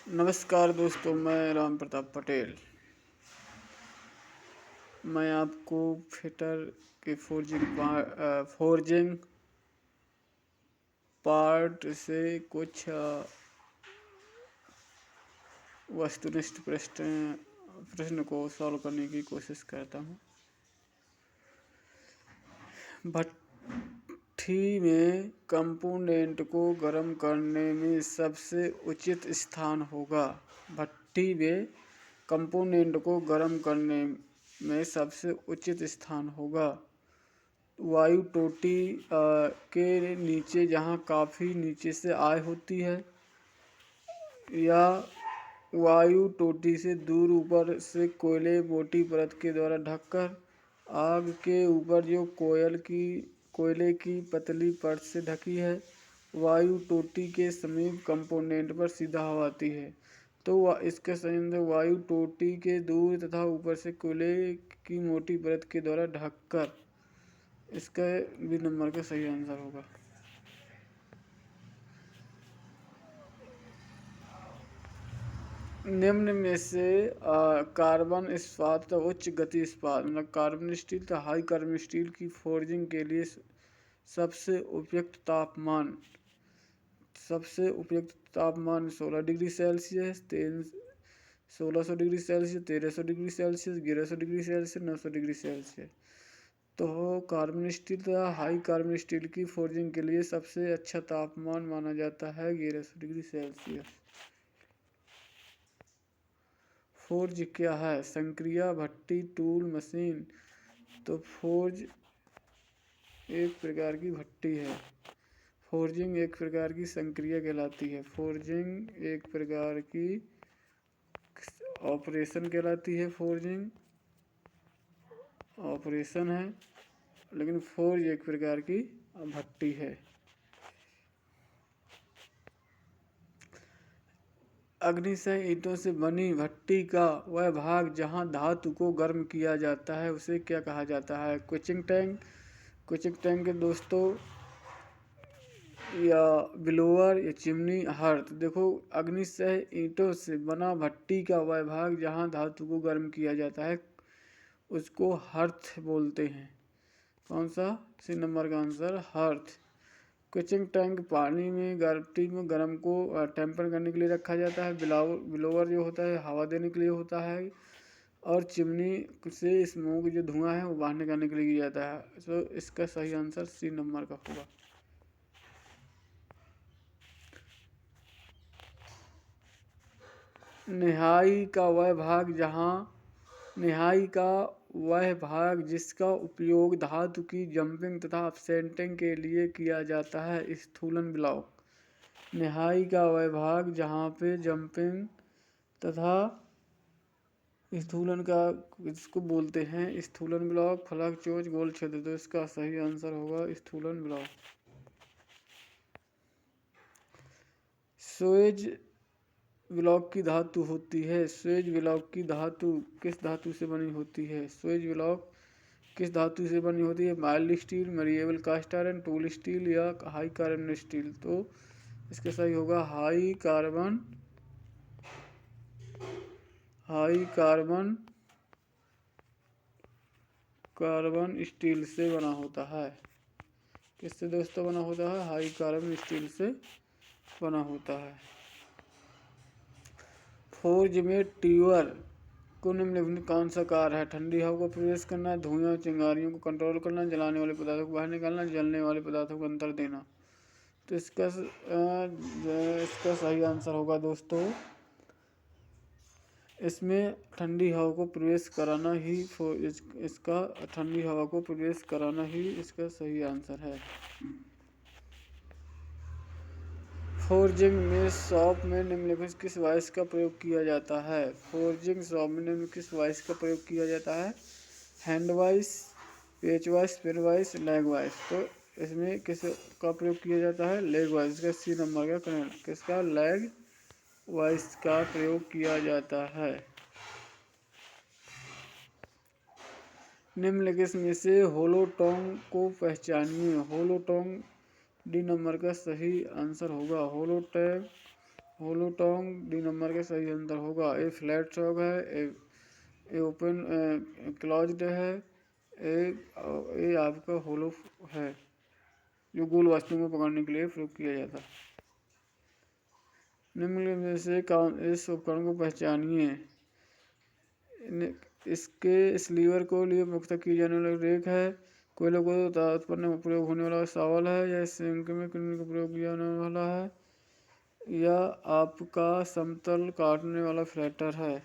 नमस्कार दोस्तों, मैं राम प्रताप पटेल। मैं आपको फिटर के फोर्जिंग पार्ट से कुछ वस्तुनिष्ठ प्रश्न को सॉल्व करने की कोशिश करता हूँ। भट्ठी में कंपोनेंट को गर्म करने में सबसे उचित स्थान होगा। भट्ठी में कंपोनेंट को गर्म करने में सबसे उचित स्थान होगा वायु टोटी के नीचे, जहाँ काफ़ी नीचे से आय होती है, या वायु टोटी से दूर ऊपर से कोयले मोटी परत के द्वारा ढककर आग के ऊपर जो कोयले की पतली परत से ढकी है, वायु टोटी के समीप कंपोनेंट पर सीधा हवा आती है। तो इसके संबंध वायु टोटी के दूर तथा ऊपर से कोयले की मोटी परत के द्वारा ढककर, इसका बी नंबर का सही आंसर होगा। निम्न में से कार्बन इस्पात तथा उच्च गति इस्पात मतलब कार्बन स्टील तथा हाई कार्बन स्टील की फोर्जिंग के लिए सबसे उपयुक्त तापमान 16 degree Celsius, 1600 degree Celsius, 1300 degree Celsius, 1100 degree Celsius, 900 degree Celsius. तो कार्बन स्टील तथा हाई कार्बन स्टील की फोर्जिंग के लिए सबसे अच्छा तापमान माना जाता है 1100 डिग्री सेल्सियस। फोर्ज क्या है? संक्रिया, भट्टी, टूल, मशीन। तो फोर्ज एक प्रकार की भट्टी है। फोर्जिंग एक प्रकार की संक्रिया कहलाती है। फोर्जिंग एक प्रकार की ऑपरेशन कहलाती है। फोर्जिंग ऑपरेशन है, लेकिन फोर्ज एक प्रकार की भट्टी है। अग्निशय ईंटों से बनी भट्टी का वह भाग जहाँ धातु को गर्म किया जाता है उसे क्या कहा जाता है? क्विचिंग टैंक। क्विचिंग टैंक के दोस्तों, या ब्लोअर, या चिमनी, हर्थ। देखो, अग्निशय ईंटों से बना भट्टी का वह भाग जहाँ धातु को गर्म किया जाता है उसको हर्थ बोलते हैं। कौन सा? सी नंबर का आंसर हर्थ। क्विचिंग टैंक पानी में भट्टी में गर्म को टेम्पर करने के लिए रखा जाता है। ब्लोअर जो होता है हवा देने के लिए होता है, और चिमनी से स्मोक जो धुआं है वो बाहर निकालने के लिए किया जाता है। तो इसका सही आंसर सी नंबर का होगा। निहाई का वह भाग जिसका उपयोग धातु की जंपिंग तथा अपसेंटिंग के लिए किया जाता है, स्थूलन ब्लॉक। निहाई का वह भाग जहाँ पे जंपिंग तथा स्थूलन का, इसको बोलते हैं स्थूलन ब्लॉक, फलक, चोंच, गोल छिद्र। तो इसका सही आंसर होगा स्थूलन ब्लॉक। स्वेज ब्लॉक की धातु होती है। स्वेज ब्लॉक की धातु किस धातु से बनी होती है? स्वेज ब्लॉक किस धातु से बनी होती है? Mild steel, malleable cast iron, tool steel, या हाई कार्बन स्टील। तो इसका सही होगा हाई कार्बन स्टील से बना होता है। किससे दोस्तों बना होता है? हाई कार्बन स्टील से बना होता है। फोर्ज में ट्यूबर को निम्नलिखित में कौन सा कार्य है? ठंडी हवा को प्रवेश करना, धुएं और चिंगारियों को कंट्रोल करना, जलाने वाले पदार्थों को बाहर निकालना, जलने वाले पदार्थों को अंतर देना। तो इसका सही आंसर होगा दोस्तों, इसमें ठंडी हवा को प्रवेश कराना ही इसका सही आंसर है। फोर्जिंग में शॉप में निम्नलिखित किस वाइस का प्रयोग किया जाता है? फोर्जिंग शॉप में निम्नलिखित किस वाइस का प्रयोग किया जाता है? हैंड वाइस, पेच vice, pin vice, leg vice. तो इसमें किस का प्रयोग किया जाता है? Leg vice. इसका सी नंबर का करेक्ट। किसका? लेग वाइस का प्रयोग किया जाता है। निम्नलिखित में से होलोटॉन्ग को पहचानिए। होलोटॉन्ग डी नंबर का सही आंसर होगा। होलो टोंग डी नंबर का सही आंसर होगा। ए फ्लैट चौक है, ए ओपन क्लोज्ड है, ए आपका होलो है, जो गोल वस्तु को पकड़ने के लिए प्रयोग किया जाता है। निम्नलिखित में से इस उपकरण को पहचानिए। इसके इस लीवर को लिए मुक्त की जाने वाली रेक है, कोयले को उत्पन्न में प्रयोग होने वाला शावल है, या सिंक में क्लीनर का प्रयोग किया जाने वाला है, या आपका समतल काटने वाला फ्लैटर है।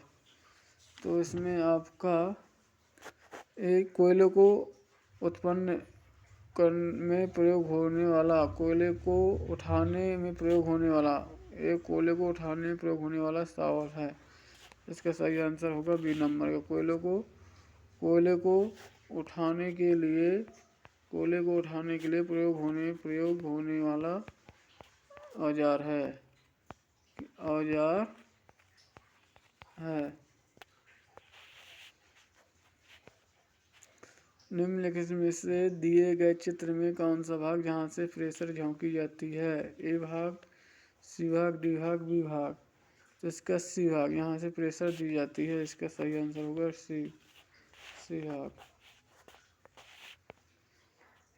तो इसमें आपका एक कोयले को उत्पन्न में प्रयोग होने वाला, कोयले को उठाने में प्रयोग होने वाला, एक कोयले को उठाने में प्रयोग होने वाला शावल है। इसका सही आंसर होगा बी नंबर का। कोयले को उठाने के लिए प्रयोग होने वाला औजार है। निम्नलिखित में से दिए गए चित्र में कौन सा भाग जहाँ से प्रेशर झोंकी जाती है? ए भाग, सी भाग, डी भाग, बी भाग। तो इसका सी भाग, यहाँ से प्रेशर दी जाती है। इसका सही आंसर होगा सी भाग।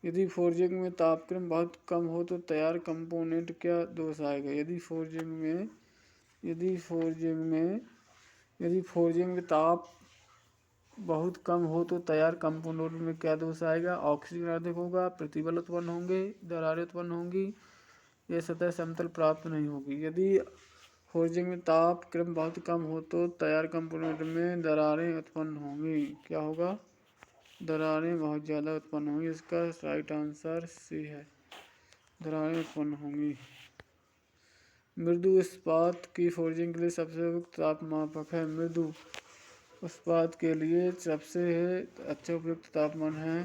यदि फोर्जिंग में तापक्रम बहुत कम हो तो तैयार कंपोनेंट क्या दोष आएगा? यदि फोर्जिंग में ताप बहुत कम हो तो तैयार कंपोनेंट में क्या दोष आएगा? ऑक्सीजन अधिक होगा, प्रतिबल उत्पन्न होंगे, दरारें उत्पन्न होंगी, यह सतह समतल प्राप्त नहीं होगी। यदि फोर्जिंग में तापक्रम बहुत कम हो तो तैयार कंपोनेंट में दरारें उत्पन्न होंगी। क्या होगा? दरारें बहुत ज़्यादा उत्पन्न होंगी। इसका राइट आंसर सी है, दरारें उत्पन्न होंगी। मृदु इस्पात की फोर्जिंग के लिए सबसे उपयुक्त तापमापक है। मृदु इस्पात के लिए सबसे अच्छा उपयुक्त तापमान है।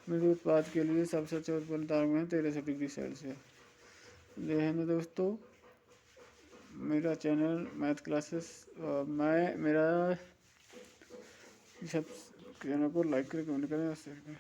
मृदु इस्पात के लिए सबसे अच्छा उत्पन्न तापमान है 1300 डिग्री सेल्सियस। देखेंगे दोस्तों मेरा चैनल मैथ क्लासेस, मेरा सब चैनल को लाइक करें, कमेंट करें और शेयर करें।